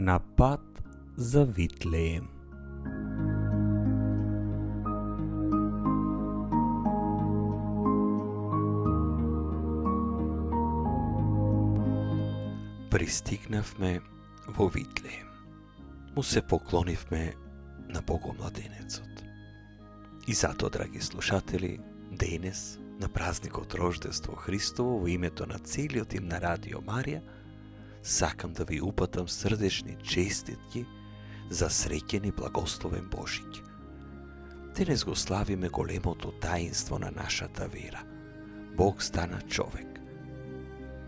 На пат за Витлеем. Пристигнавме во Витлеем. Му се поклонивме на Богомладенецот. И затоа, драги слушатели, денес, на празникот Рождество Христово, во името на целиот им на Радио Марија, сакам да ви упатам срдечни честитки за среќен и благословен Божик. Денес го славиме големото таинство на нашата вера. Бог стана човек.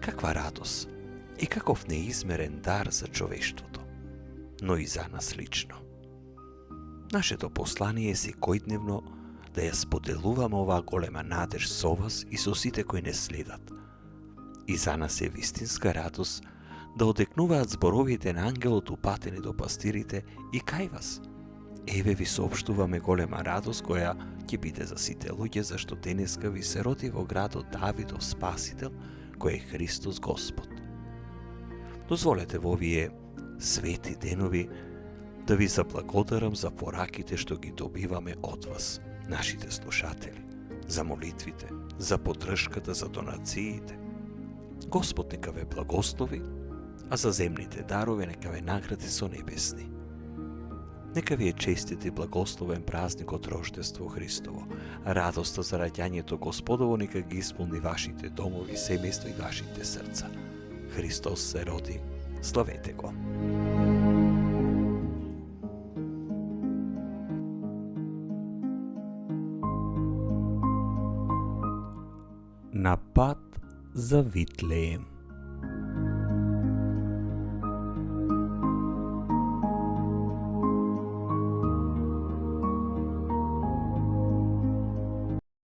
Каква радост и каков неизмерен дар за човештвото, но и за нас лично. Нашето послание е секојдневно да ја споделуваме оваа голема надеж со вас и со сите кои не следат. И за нас е вистинска радост да одекнуваат зборовите на ангелот упатени до пастирите и кај вас. Еве ви соопштуваме голема радост која ќе биде за сите луѓе, зашто денеска ви се роди во градот Давидов Спасител, кој е Христос Господ. Дозволете во овие свети денови да ви заблагодарам за пораките што ги добиваме од вас, нашите слушатели, за молитвите, за поддршката, за донациите. Господ нека ве благослови, а за земните дарови нека ве награди со небесни. Нека ви е честит и благословен празникот Рождество Христово. Радоста за раѓањето Господово нека ги исполни вашите домови, семејства и вашите срца. Христос се роди, славете го! На пат за Витлеем.